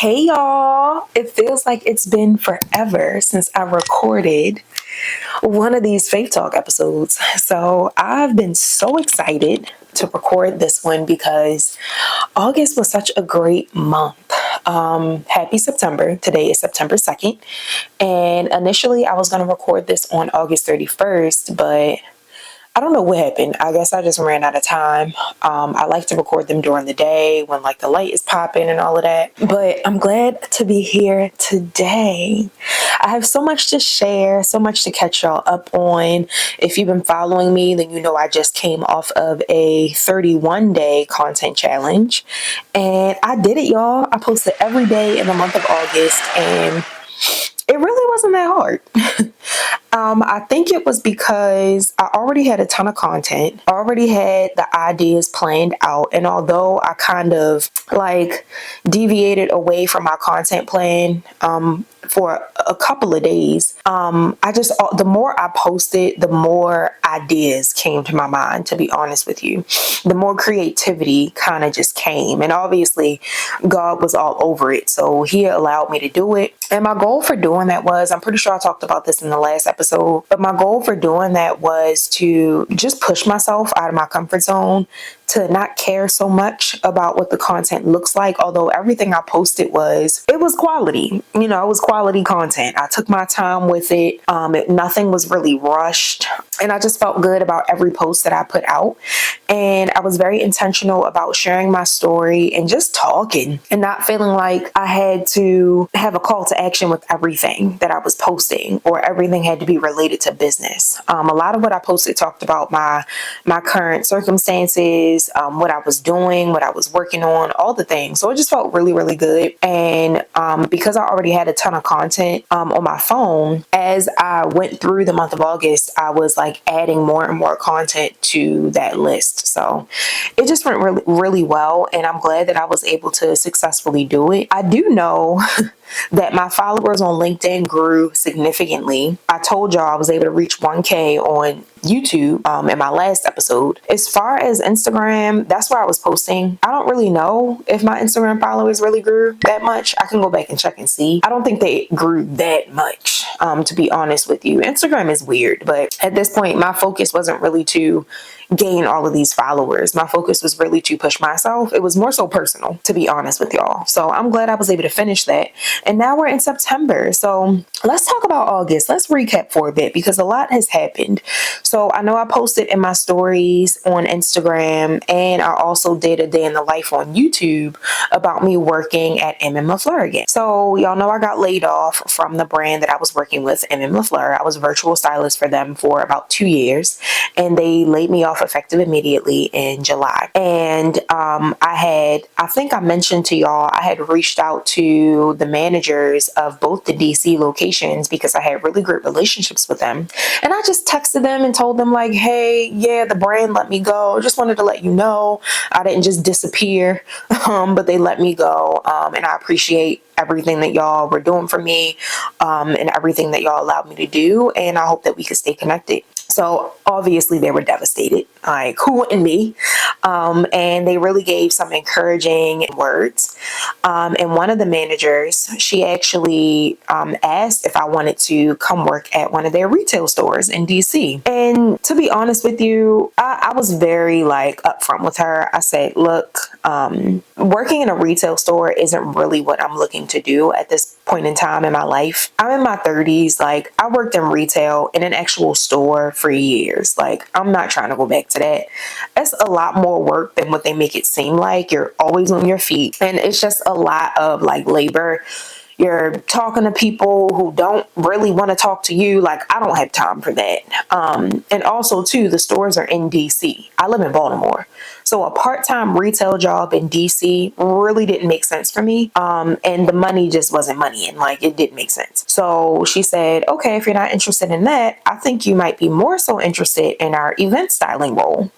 Hey y'all, it feels like it's been forever since I recorded one of these Faith Talk episodes. So I've been so excited to record this one because August was such a great month. Happy September. Today is September 2nd. And initially I was going to record this on August 31st, but I don't know what happened. I guess I just ran out of time. I like to record them during the day when like the light is popping and all of that. But I'm glad to be here today. I have so much to share, so much to catch y'all up on. If you've been following me, then you know I just came off of a 31-day content challenge. And I did it, y'all. I posted every day in the month of August and it really wasn't that hard. I think it was because I already had a ton of content, already had the ideas planned out. And although I kind of like deviated away from my content plan, for a couple of days, the more I posted, the more ideas came to my mind, to be honest with you. The more creativity kind of just came. And obviously, God was all over it. So He allowed me to do it. And my goal for doing that was, I'm pretty sure I talked about this in the last episode, but my goal for doing that was to just push myself out of my comfort zone, to not care so much about what the content looks like. Although everything I posted it was quality, it was quality content. I took my time with it. Nothing was really rushed. And I just felt good about every post that I put out. And I was very intentional about sharing my story and just talking and not feeling like I had to have a call to action with everything that I was posting or everything had to be related to business. A lot of what I posted talked about my current circumstances, what I was doing, what I was working on, all the things. So it just felt really, really good. And because I already had a ton of content on my phone, as I went through the month of August, I was like adding more and more content to that list. So it just went really, really well. And I'm glad that I was able to successfully do it. I do know that my followers on LinkedIn grew significantly. I told y'all I was able to reach 1K on YouTube in my last episode. As far as Instagram, that's where I was posting. I don't really know if my Instagram followers really grew that much. I can go back and check and see. I don't think they grew that much, to be honest with you. Instagram is weird, but at this point, my focus wasn't really to gain all of these followers. My focus was really to push myself. It was more so personal, to be honest with y'all. So I'm glad I was able to finish that. And now we're in September. So let's talk about August. Let's recap for a bit because a lot has happened. So I know I posted in my stories on Instagram, and I also did a day in the life on YouTube about me working at MM LaFleur again. So y'all know I got laid off from the brand that I was working with, MM LaFleur. I was a virtual stylist for them for about 2 years, and they laid me off effective immediately in July. And I think I mentioned to y'all, I had reached out to the managers of both the DC locations because I had really great relationships with them. And I just texted them and told them like, hey, yeah, the brand let me go. Just wanted to let you know I didn't just disappear, but they let me go. And I appreciate everything that y'all were doing for me, and everything that y'all allowed me to do. And I hope that we could stay connected. So obviously they were devastated, like who wouldn't be? And they really gave some encouraging words. And one of the managers, she actually asked if I wanted to come work at one of their retail stores in DC. And to be honest with you, I was very like upfront with her. I said, look, working in a retail store isn't really what I'm looking to do at this point in time in my life. I'm in my 30s. Like I worked in retail in an actual store for years. Like I'm not trying to go back to that. It's a lot more work than what they make it seem like. You're always on your feet, and it's just a lot of like labor. You're talking to people who don't really want to talk to you. Like I don't have time for that. And also too, the stores are in DC. I live in Baltimore. So a part-time retail job in DC really didn't make sense for me. And the money just wasn't money, and like it didn't make sense. So she said, okay, if you're not interested in that, I think you might be more so interested in our event styling role.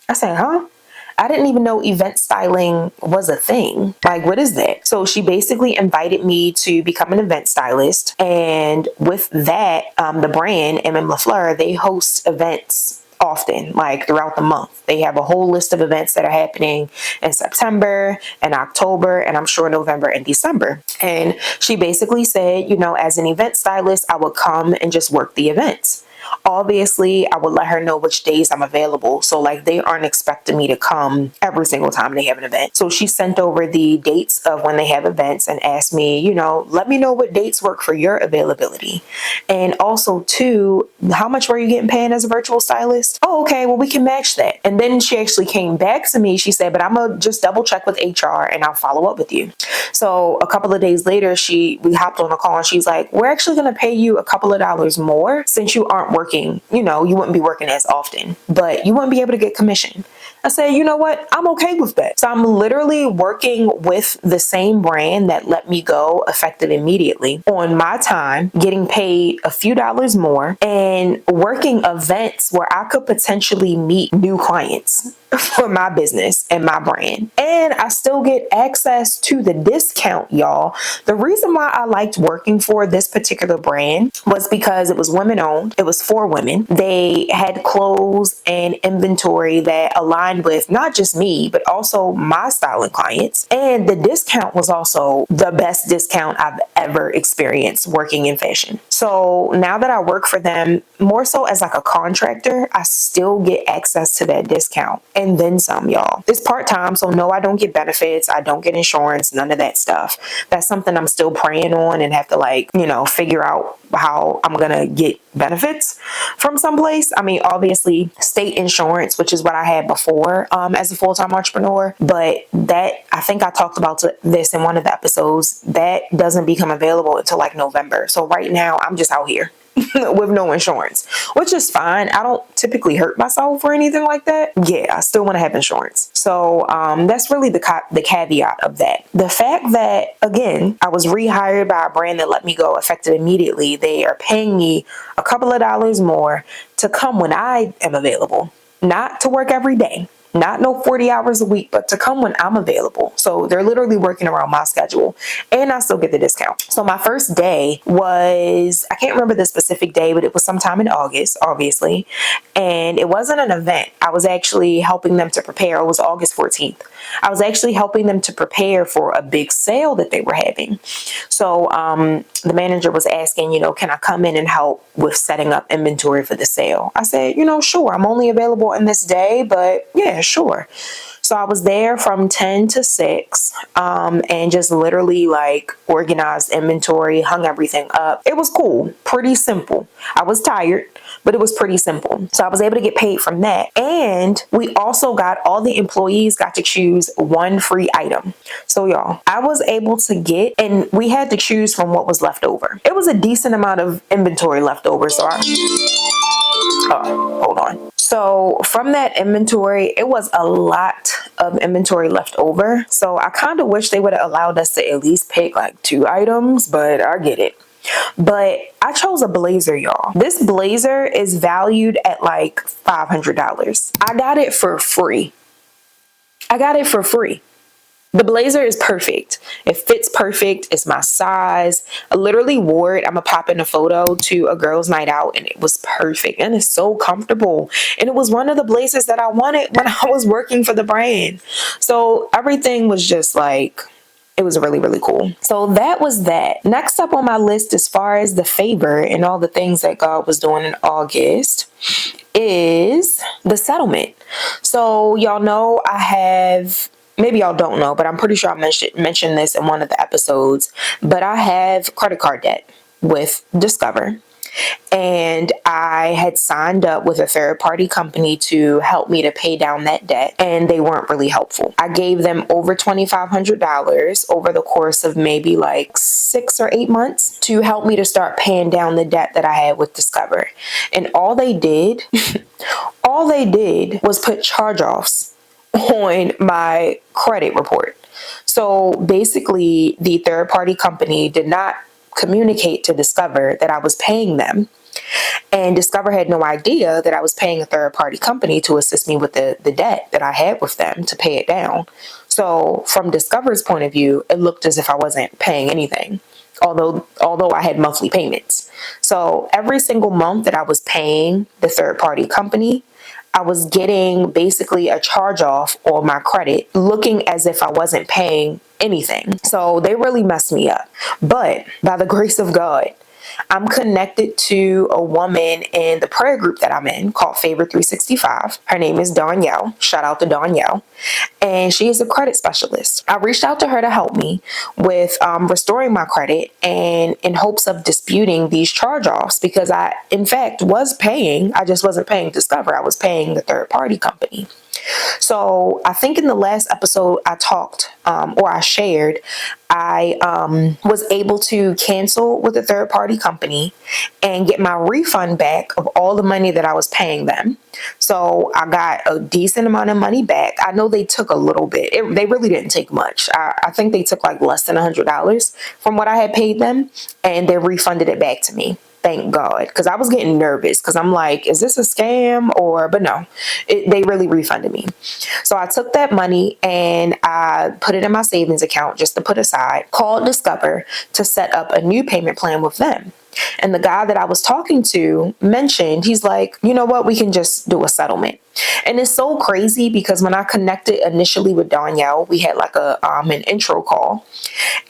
I said, huh? I didn't even know event styling was a thing. Like, what is that? So she basically invited me to become an event stylist. And with that, the brand, MM LaFleur, they host events often, like throughout the month. They have a whole list of events that are happening in September and October, and I'm sure November and December. And she basically said, as an event stylist, I would come and just work the events. Obviously, I would let her know which days I'm available. So like they aren't expecting me to come every single time they have an event. So she sent over the dates of when they have events and asked me, let me know what dates work for your availability. And also too, how much were you getting paid as a virtual stylist? Oh, okay, well we can match that. And then she actually came back to me. She said, but I'm gonna just double check with HR and I'll follow up with you. So a couple of days later, we hopped on a call and she's like, we're actually gonna pay you a couple of dollars more since you aren't working, you wouldn't be working as often, but you wouldn't be able to get commission. I said, you know what? I'm okay with that. So I'm literally working with the same brand that let me go effective immediately on my time, getting paid a few dollars more and working events where I could potentially meet new clients for my business and my brand. And I still get access to the discount, y'all. The reason why I liked working for this particular brand was because it was women owned. It was for women. They had clothes and inventory that aligned with not just me, but also my styling clients. And the discount was also the best discount I've ever experienced working in fashion. So now that I work for them more so as like a contractor, I still get access to that discount. And then some, y'all. It's part-time, so no, I don't get benefits. I don't get insurance, none of that stuff. That's something I'm still praying on and have to figure out how I'm gonna get benefits from someplace. I mean, obviously state insurance, which is what I had before as a full-time entrepreneur, but that, I think I talked about this in one of the episodes, that doesn't become available until like November. So right now I'm just out here with no insurance, which is fine. I don't typically hurt myself or anything like that. Yeah, I still want to have insurance. So that's really the caveat of that. The fact that, again, I was rehired by a brand that let me go effective immediately. They are paying me a couple of dollars more to come when I am available, not to work every day. Not no 40 hours a week, but to come when I'm available. So they're literally working around my schedule and I still get the discount. So my first day was, I can't remember the specific day, but it was sometime in August, obviously. And it wasn't an event. I was actually helping them to prepare. It was August 14th. I was actually helping them to prepare for a big sale that they were having. So the manager was asking, can I come in and help with setting up inventory for the sale? I said, sure. I'm only available in this day, but yeah, sure. So I was there from 10 to 6 and just literally organized inventory, hung everything up. It was cool, pretty simple. I was tired, but it was pretty simple. So I was able to get paid from that. And we also all the employees got to choose one free item. So y'all, I was able to get, and we had to choose from what was left over. It was a decent amount of inventory left over. So hold on. So from that inventory, it was a lot of inventory left over. So I kind of wish they would have allowed us to at least pick 2 items, but I get it. But I chose a blazer, y'all. This blazer is valued at $500. I got it for free. The blazer is perfect. It fits perfect. It's my size. I literally wore it. I'm going to pop in a photo to a girl's night out and it was perfect. And it's so comfortable. And it was one of the blazers that I wanted when I was working for the brand. So everything was just it was really, really cool. So that was that. Next up on my list, as far as the favor and all the things that God was doing in August, is the settlement. So y'all know I have, maybe y'all don't know, but I'm pretty sure I mentioned this in one of the episodes, but I have credit card debt with Discover. And I had signed up with a third-party company to help me to pay down that debt, and they weren't really helpful. I gave them over $2,500 over the course of maybe 6 or 8 months to help me to start paying down the debt that I had with Discover. And all they did was put charge-offs on my credit report. So basically, the third-party company did not communicate to Discover that I was paying them. And Discover had no idea that I was paying a third-party company to assist me with the debt that I had with them to pay it down. So from Discover's point of view, it looked as if I wasn't paying anything, although I had monthly payments. So every single month that I was paying the third-party company, I was getting basically a charge off on my credit, looking as if I wasn't paying anything. So they really messed me up. But by the grace of God, I'm connected to a woman in the prayer group that I'm in called Favor 365. Her name is Danielle. Shout out to Danielle. And she is a credit specialist. I reached out to her to help me with restoring my credit and in hopes of disputing these charge-offs, because I, in fact, was paying. I just wasn't paying Discover. I was paying the third-party company. So I think in the last episode I talked or I shared, I was able to cancel with a third party company and get my refund back of all the money that I was paying them. So I got a decent amount of money back. I know they took a little bit. They really didn't take much. I think they took like less than $100 from what I had paid them, and they refunded it back to me. Thank God, because I was getting nervous because I'm like, is this a scam? But no, they really refunded me. So I took that money and I put it in my savings account just to put aside, called Discover to set up a new payment plan with them. And the guy that I was talking to mentioned, he's like, you know what, we can just do a settlement. And it's so crazy because when I connected initially with Danielle, we had like an intro call,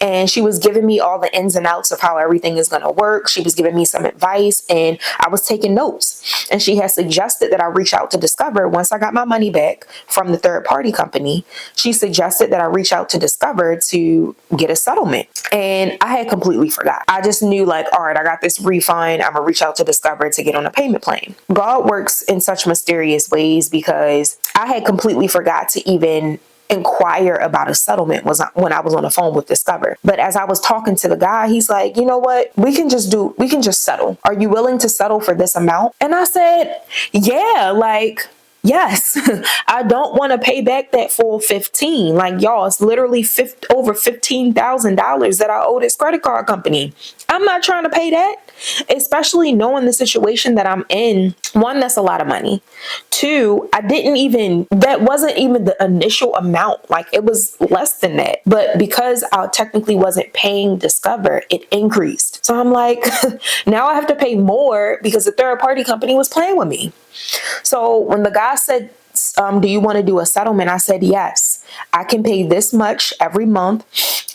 and she was giving me all the ins and outs of how everything is going to work. She was giving me some advice and I was taking notes. And she had suggested that I reach out to Discover once I got my money back from the third party company. She suggested that I reach out to Discover to get a settlement. And I had completely forgot. I just knew like, all right, I got this refund. I'm going to reach out to Discover to get on a payment plan. God works in such mysterious ways, because I had completely forgot to even inquire about a settlement when I was on the phone with Discover. But as I was talking to the guy, he's like, you know what, we can just settle. Are you willing to settle for this amount? And I said, yeah, like, yes. I don't want to pay back that full 15. Like, y'all, it's literally over $15,000 that I owe this credit card company. I'm not trying to pay that, especially knowing the situation that I'm in. One, that's a lot of money. Two, that wasn't even the initial amount. Like, it was less than that. But because I technically wasn't paying Discover, it increased. So I'm like, now I have to pay more because the third party company was playing with me. So when the guy said, do you want to do a settlement? I said, yes, I can pay this much every month.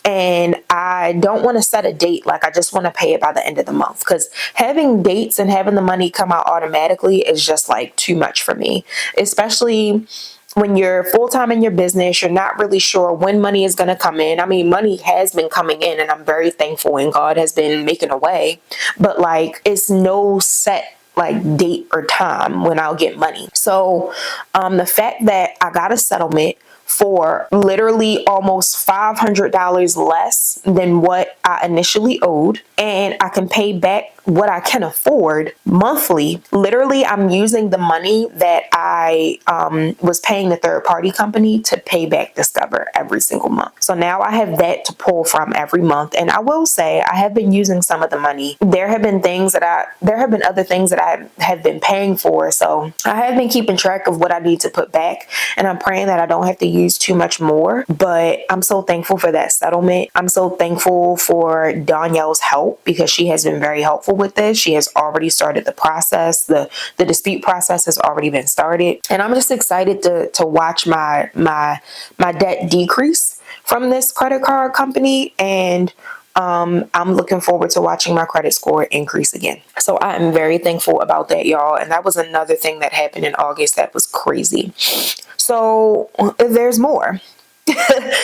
And I don't want to set a date. Like, I just want to pay it by the end of the month, because having dates and having the money come out automatically is just like too much for me, especially when you're full-time in your business. You're not really sure when money is going to come in. I mean, money has been coming in and I'm very thankful, and God has been making a way, but like, it's no set like date or time when I'll get money. So the fact that I got a settlement for literally almost $500 less than what I initially owed, and I can pay back what I can afford monthly. Literally, I'm using the money that I was paying the third party company to pay back Discover every single month. So now I have that to pull from every month. And I will say I have been using some of the money. There have been other things that I have been paying for. So I have been keeping track of what I need to put back, and I'm praying that I don't have to use too much more. But I'm so thankful for that settlement. I'm so thankful for Danielle's help, because she has been very helpful with this. She has already started the process. The dispute process has already been started. And I'm just excited to watch my debt decrease from this credit card company. And I'm looking forward to watching my credit score increase again. So I am very thankful about that, y'all. And that was another thing that happened in August that was crazy. So there's more.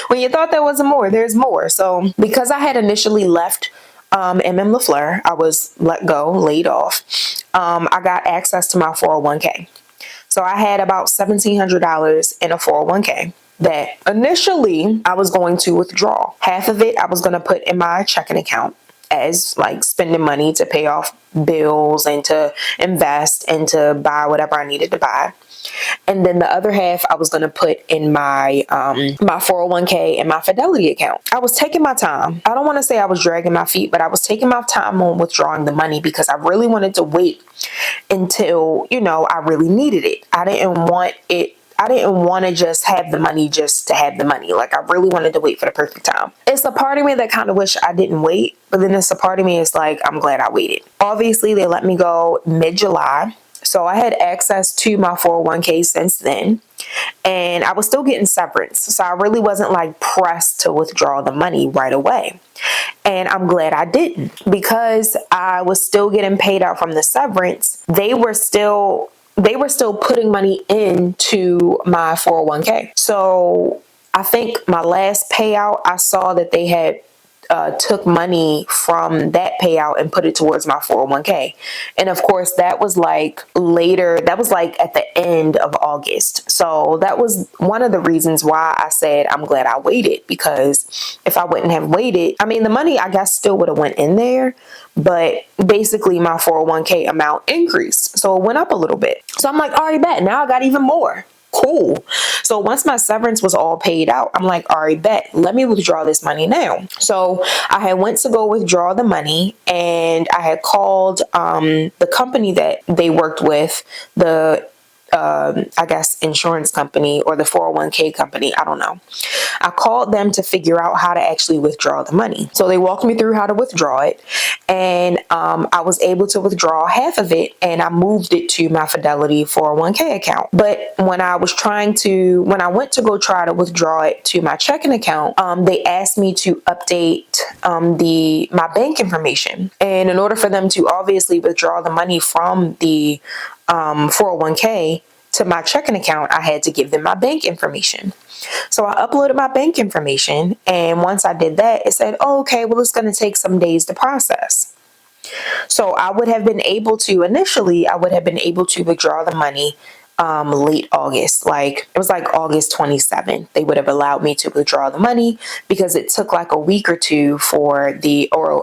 When you thought there wasn't more, there's more. So because I had initially left MM LaFleur, I was laid off. I got access to my 401k. So I had about $1,700 in a 401k that initially I was going to withdraw. Half of it I was going to put in my checking account as like spending money to pay off bills and to invest and to buy whatever I needed to buy. And then the other half I was going to put in my 401k and my Fidelity account. I was taking my time. I don't want to say I was dragging my feet, but I was taking my time on withdrawing the money because I really wanted to wait until, I really needed it. I didn't want to just have the money just to have the money. Like, I really wanted to wait for the perfect time. It's a part of me that kind of wish I didn't wait, but then it's a part of me is like, I'm glad I waited. Obviously, they let me go mid-July. So I had access to my 401k since then, and I was still getting severance. So I really wasn't like pressed to withdraw the money right away. And I'm glad I didn't, because I was still getting paid out from the severance. They were still putting money into my 401k. So I think my last payout, I saw that they had took money from that payout and put it towards my 401k. And of course, that was like later, that was like at the end of August. So that was one of the reasons why I said I'm glad I waited, because if I wouldn't have waited, I mean, the money I guess still would have went in there, but basically my 401k amount increased. So it went up a little bit. So I'm like, all right, bet. Now I got even more. Cool. So once my severance was all paid out, I'm like, all right, bet, let me withdraw this money now. So I had went to go withdraw the money, and I had called the company that they worked with, the I guess insurance company or the 401k company. I don't know. I called them to figure out how to actually withdraw the money. So they walked me through how to withdraw it, and I was able to withdraw half of it, and I moved it to my Fidelity 401k account. But when I went to go try to withdraw it to my checking account, they asked me to update my bank information. And in order for them to obviously withdraw the money from the 401k to my checking account, I had to give them my bank information. So I uploaded my bank information, and once I did that, it said, oh, okay, well, it's going to take some days to process. So I would have been able to withdraw the money late August. Like, it was like August 27th. They would have allowed me to withdraw the money, because it took like a week or two or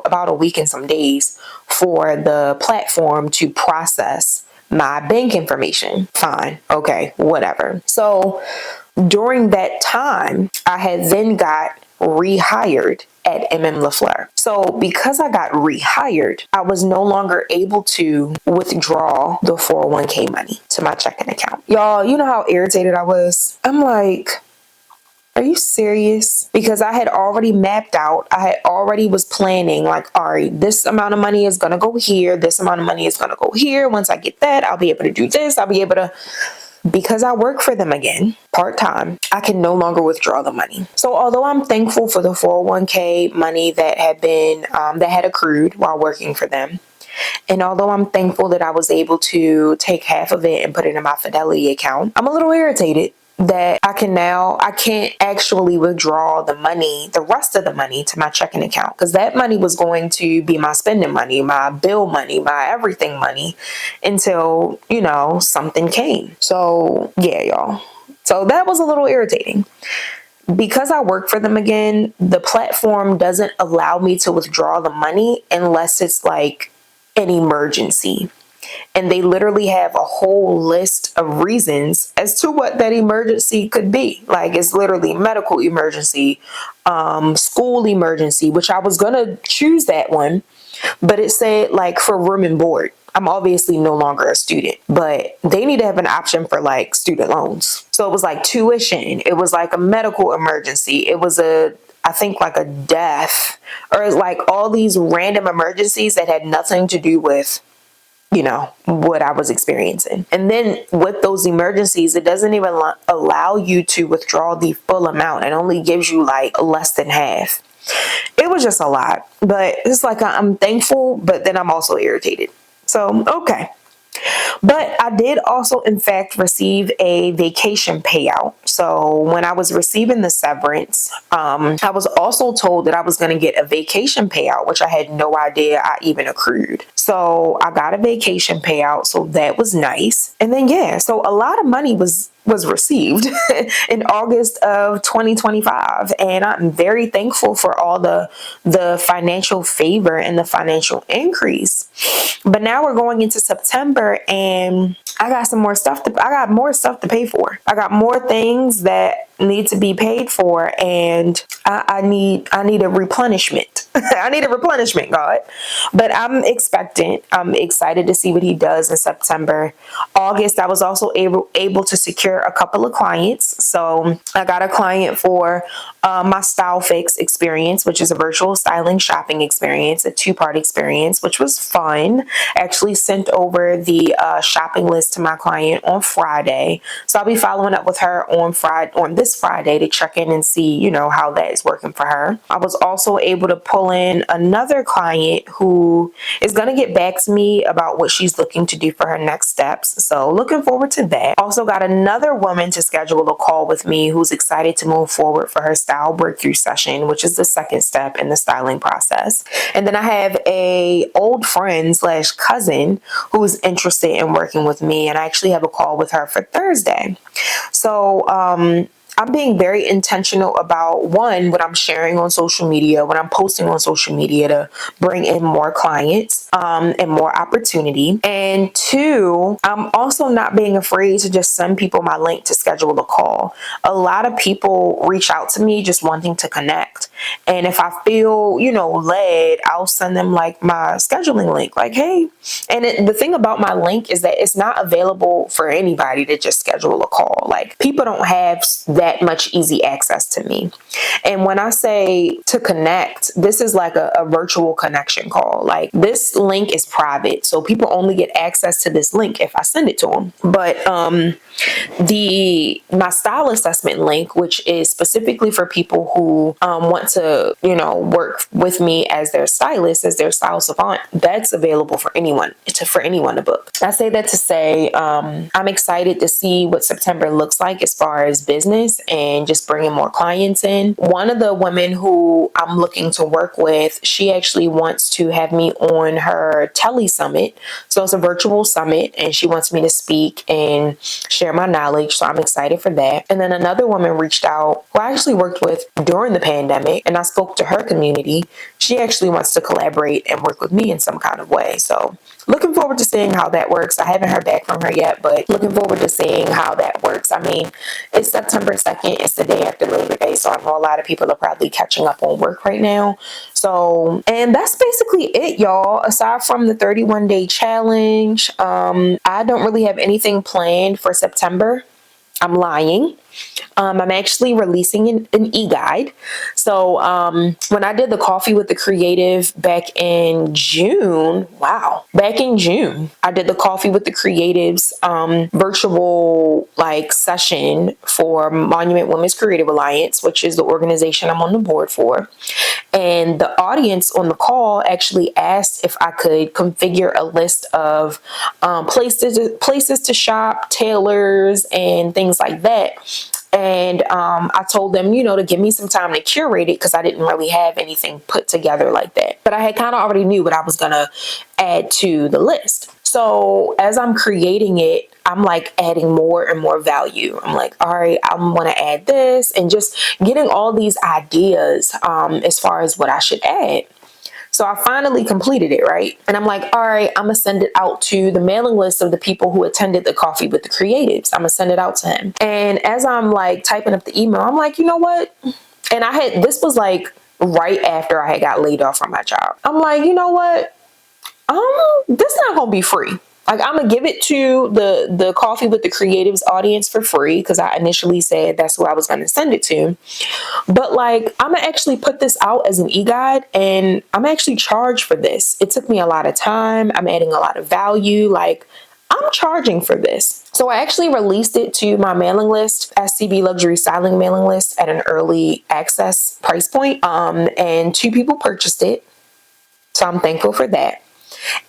about a week and some days for the platform to process my bank information. Fine. Okay. Whatever. So during that time, I had then got rehired at MM LaFleur. So because I got rehired, I was no longer able to withdraw the 401k money to my checking account. Y'all, you know how irritated I was? I'm like, are you serious? Because I had already mapped out, was planning, like, all right, this amount of money is going to go here. This amount of money is going to go here. Once I get that, I'll be able to do this. Because I work for them again, part-time, I can no longer withdraw the money. So although I'm thankful for the 401k money that had accrued while working for them, and although I'm thankful that I was able to take half of it and put it in my Fidelity account, I'm a little irritated that I can't actually withdraw the rest of the money to my checking account, because that money was going to be my spending money, my bill money, my everything money, until, something came. So yeah, y'all. So that was a little irritating. Because I work for them again, the platform doesn't allow me to withdraw the money unless it's like an emergency. And they literally have a whole list of reasons as to what that emergency could be. Like, it's literally medical emergency, school emergency, which I was going to choose that one, but it said like for room and board. I'm obviously no longer a student, but they need to have an option for like student loans. So it was like tuition. It was like a medical emergency. It was I think like a death, or like all these random emergencies that had nothing to do with what I was experiencing. And then with those emergencies, it doesn't even allow you to withdraw the full amount. It only gives you like less than half. It was just a lot, but it's like, I'm thankful, but then I'm also irritated. So, okay. But I did also, in fact, receive a vacation payout. So when I was receiving the severance, I was also told that I was going to get a vacation payout, which I had no idea I even accrued. So I got a vacation payout. So that was nice. And then, yeah, so a lot of money was received in August of 2025. And I'm very thankful for all the financial favor and the financial increase. But now we're going into September, and I got more stuff to pay for. I got more things that need to be paid for, and I need a replenishment. I need a replenishment, God. But I'm expectant. I'm excited to see what he does in September. August, I was also able to secure a couple of clients. So I got a client for my Style Fix experience, which is a virtual styling shopping experience, a 2-part experience, which was fun. Actually sent over the shopping list to my client on Friday. So I'll be following up with her on this Friday to check in and see, how that is working for her. I was also able to pull in another client who is going to get back to me about what she's looking to do for her next steps. So looking forward to that. Also got another woman to schedule a call with me who's excited to move forward for her style breakthrough session, which is the second step in the styling process. And then I have a old friend / cousin who's interested in working with me, and I actually have a call with her for Thursday. So I'm being very intentional about, one, what I'm sharing on social media, what I'm posting on social media to bring in more clients and more opportunity. And two, I'm also not being afraid to just send people my link to schedule a call. A lot of people reach out to me just wanting to connect. And if I feel, led, I'll send them like my scheduling link, like, hey. And the thing about my link is that it's not available for anybody to just schedule a call. Like, people don't have that much easy access to me. And when I say to connect, this is like a virtual connection call. Like, this link is private, so people only get access to this link if I send it to them. But my style assessment link, which is specifically for people who want to, work with me as their stylist, as their style savant, that's available for anyone to book. I say that to say I'm excited to see what September looks like as far as business and just bringing more clients in. One of the women who I'm looking to work with, she actually wants to have me on her Tele Summit. So it's a virtual summit, and she wants me to speak and share my knowledge. So I'm excited for that. And then another woman reached out who I actually worked with during the pandemic, and I spoke to her community. She actually wants to collaborate and work with me in some kind of way. So looking forward to seeing how that works. I haven't heard back from her yet, but looking forward to seeing how that works. I mean, it's September 2nd. It's the day after Labor Day, so I know a lot of people are probably catching up on work right now. So, and that's basically it, y'all. Aside from the 31-day challenge, I don't really have anything planned for September. I'm lying. I'm actually releasing an e-guide. So when I did the Coffee with the Creative back in June, I did the Coffee with the Creatives virtual session for Monument Women's Creative Alliance, which is the organization I'm on the board for. And the audience on the call actually asked if I could configure a list of places to shop, tailors, and things like that. And I told them, to give me some time to curate it because I didn't really have anything put together like that. But I had kind of already knew what I was going to add to the list. So as I'm creating it, I'm like adding more and more value. I'm like, all right, I want to add this, and just getting all these ideas as far as what I should add. So I finally completed it, right? And I'm like, all right, I'm going to send it out to the mailing list of the people who attended the Coffee with the Creatives. I'm going to send it out to him. And as I'm like typing up the email, I'm like, you know what? And this was like right after I had got laid off from my job. I'm like, you know what? This not going to be free. Like, I'm going to give it to the Coffee with the Creatives audience for free because I initially said that's who I was going to send it to. But like, I'm going to actually put this out as an e-guide, and I'm actually charged for this. It took me a lot of time. I'm adding a lot of value. Like, I'm charging for this. So I actually released it to my mailing list, SCB Luxury Styling mailing list, at an early access price point. And 2 people purchased it. So I'm thankful for that.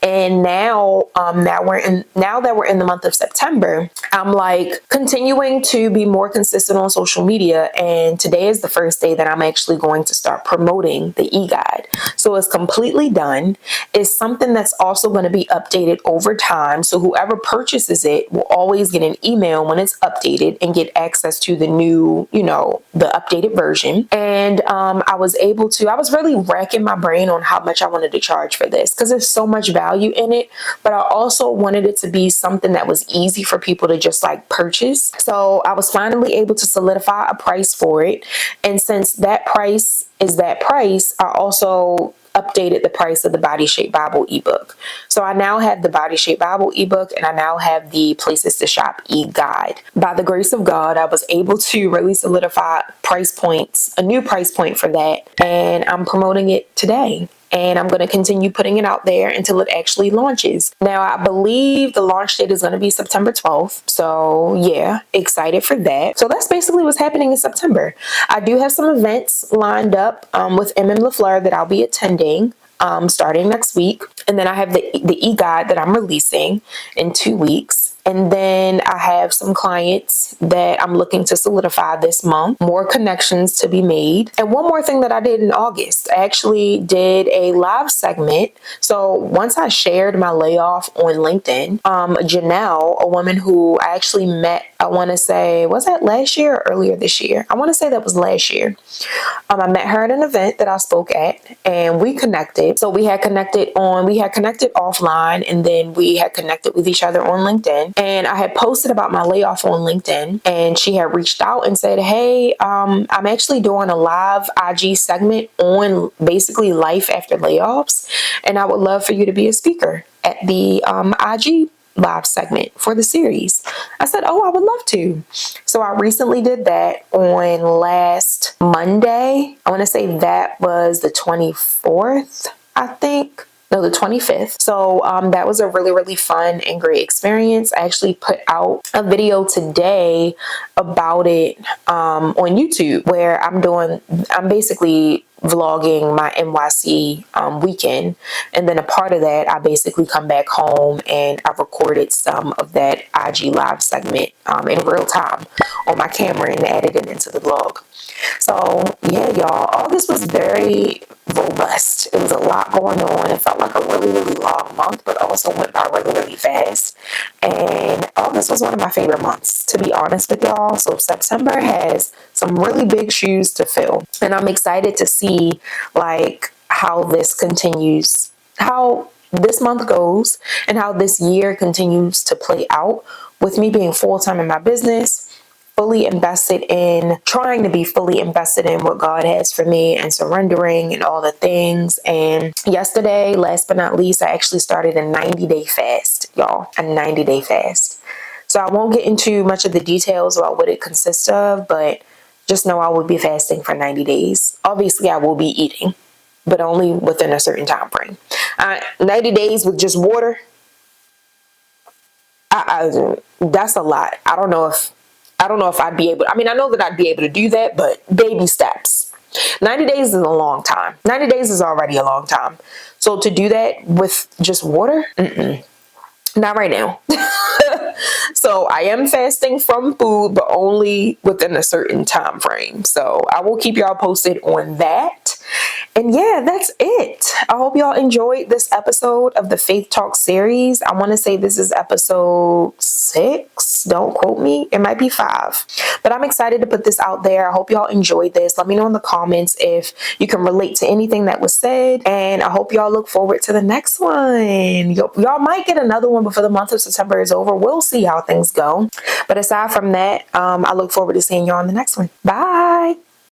And now that we're in the month of September, I'm like continuing to be more consistent on social media. And today is the first day that I'm actually going to start promoting the e-guide. So it's completely done. It's something that's also going to be updated over time. So whoever purchases it will always get an email when it's updated and get access to the new, the updated version. And I was really racking my brain on how much I wanted to charge for this because there's so much value in it, but I also wanted it to be something that was easy for people to just like purchase. So I was finally able to solidify a price for it. And since that price is that price, I also updated the price of the Body Shape Bible ebook. So I now have the Body Shape Bible ebook, and I now have the Places to Shop e-guide. By the grace of God, I was able to really solidify price points, a new price point for that, and I'm promoting it today. And I'm going to continue putting it out there until it actually launches. Now, I believe the launch date is going to be September 12th. So yeah, excited for that. So that's basically what's happening in September. I do have some events lined up with MM LaFleur that I'll be attending starting next week. And then I have the e-guide that I'm releasing in 2 weeks. And then I have some clients that I'm looking to solidify this month, more connections to be made. And one more thing that I did in August, I actually did a live segment. So once I shared my layoff on LinkedIn, Janelle, a woman who I actually met, I want to say, was that last year or earlier this year? I want to say that was last year. I met her at an event that I spoke at, and we connected. So we had connected offline, and then we had connected with each other on LinkedIn. And I had posted about my layoff on LinkedIn, and she had reached out and said, hey, I'm actually doing a live IG segment on basically life after layoffs, and I would love for you to be a speaker at the IG live segment for the series. I said, oh, I would love to. So I recently did that on last Monday. I want to say that was the 24th, I think. No, the 25th. So that was a really, really fun and great experience. I actually put out a video today about it on YouTube, where I'm basically vlogging my NYC weekend. And then a part of that, I basically come back home and I recorded some of that IG live segment in real time on my camera and added it into the vlog. So yeah, y'all, August was very robust. It was a lot going on. It felt like a really, really long month, but also went by really, really fast. And August was one of my favorite months, to be honest with y'all. So September has some really big shoes to fill. And I'm excited to see like how this continues, how this month goes, and how this year continues to play out with me being full-time in my business, trying to be fully invested in what God has for me and surrendering and all the things. And yesterday, last but not least, I actually started a 90-day fast, y'all, a 90-day fast. So I won't get into much of the details about what it consists of, but just know I will be fasting for 90 days. Obviously, I will be eating, but only within a certain time frame. 90 days with just water, that's a lot. I don't know if I'd be able, I know that I'd be able to do that, but baby steps. 90 days is a long time. 90 days is already a long time. So to do that with just water, not right now. So I am fasting from food, but only within a certain time frame. So I will keep y'all posted on that. And yeah, that's it. I hope y'all enjoyed this episode of the Faith Talk series. I want to say this is episode 6. Don't quote me. It might be 5. But I'm excited to put this out there. I hope y'all enjoyed this. Let me know in the comments if you can relate to anything that was said. And I hope y'all look forward to the next one. Y'all might get another one before the month of September is over. We'll see how things go. But aside from that, I look forward to seeing y'all on the next one. Bye.